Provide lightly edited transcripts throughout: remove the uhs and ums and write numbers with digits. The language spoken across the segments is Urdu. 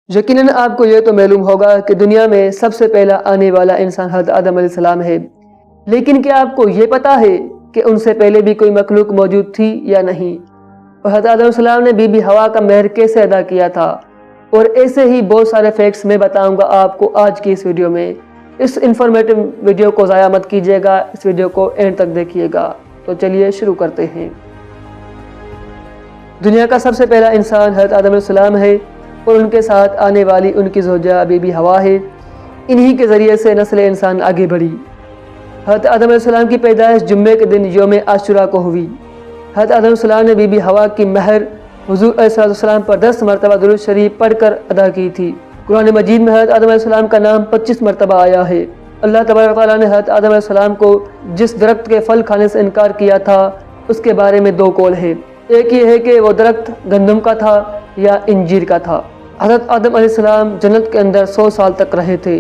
یقیناً آپ کو یہ تو معلوم ہوگا کہ دنیا میں سب سے پہلا آنے والا انسان حضرت آدم علیہ السلام ہے، لیکن کیا آپ کو یہ پتا ہے کہ ان سے پہلے بھی کوئی مخلوق موجود تھی یا نہیں؟ اور حضرت آدم علیہ السلام نے بی بی حوا کا مہر کیسے ادا کیا تھا؟ اور ایسے ہی بہت سارے فیکٹس میں بتاؤں گا آپ کو آج کی اس ویڈیو میں۔ اس انفارمیٹو ویڈیو کو ضائع مت کیجیے گا، اس ویڈیو کو اینڈ تک دیکھیے گا۔ تو چلیے شروع کرتے ہیں۔ دنیا کا سب سے پہلا انسان حضرت آدم علیہ السلام ہے اور ان کے ساتھ آنے والی ان کی زوجہ بی بی حوا ہے۔ انہی کے ذریعے سے نسل انسان آگے بڑھی۔ حضرت آدم علیہ السلام کی پیدائش جمعے کے دن یوم عاشوراء کو ہوئی۔ حضرت آدم علیہ السلام نے بی بی حوا کی مہر حضور علیہ السلام پر 10 مرتبہ درود شریف پڑھ کر ادا کی تھی۔ قرآن مجید میں حضرت آدم علیہ السلام کا نام 25 مرتبہ آیا ہے۔ اللہ تبارک و تعالیٰ نے حضرت آدم علیہ السلام کو جس درخت کے پھل کھانے سے انکار کیا تھا اس کے بارے میں 2 قول ہے۔ ایک یہ ہے کہ وہ درخت گندم کا تھا یا انجیر کا تھا۔ حضرت آدم علیہ السلام جنت کے اندر 100 سال تک رہے تھے۔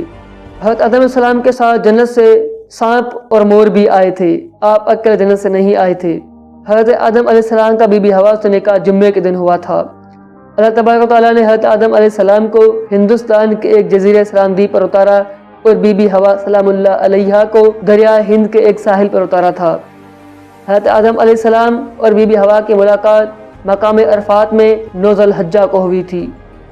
حضرت آدم علیہ السلام کے ساتھ جنت سے سانپ اور مور بھی آئے تھے، آپ اکیلے جنت سے نہیں آئے تھے۔ حضرت آدم علیہ السلام کا بی بی حوا سے نکاح جمعے کے دن ہوا تھا۔ اللہ تبارک و تعالیٰ نے حضرت آدم علیہ السلام کو ہندوستان کے ایک جزیرہ سلامدی پر اتارا اور بی بی حوا سلام اللہ علیہا کو دریا ہند کے ایک ساحل پر اتارا تھا۔ حضرت آدم علیہ السلام اور بی بی حوا کی ملاقات مقام عرفات میں 9 ذی الحجہ کو ہوئی تھی۔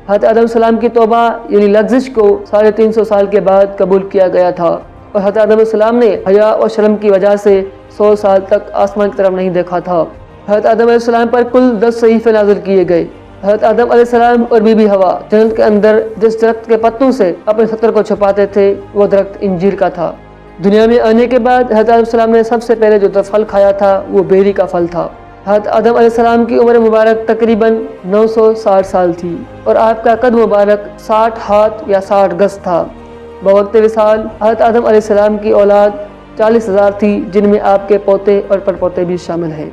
حضرت آدم علیہ السلام کی توبہ یعنی لغزش کو 350 سال کے بعد قبول کیا گیا تھا اور حضرت آدم علیہ السلام نے حیا اور شرم کی وجہ سے 100 سال تک آسمان کی طرف نہیں دیکھا تھا۔ حضرت آدم علیہ السلام پر کل 10 صحیفے نازل کیے گئے۔ حضرت آدم علیہ السلام اور بی بی حوا جنت کے اندر جس درخت کے پتوں سے اپنے ستر کو چھپاتے تھے وہ درخت انجیر کا تھا۔ دنیا میں آنے کے بعد حضرت آدم علیہ السلام نے سب سے پہلے جو پھل کھایا تھا وہ بیری کا پھل تھا۔ حضرت آدم علیہ السلام کی عمر مبارک تقریباً 960 سال تھی اور آپ کا قد مبارک 60 ہاتھ یا 60 گز تھا۔ بوقت وصال حضرت آدم علیہ السلام کی اولاد 40,000 تھی، جن میں آپ کے پوتے اور پڑپوتے بھی شامل ہیں۔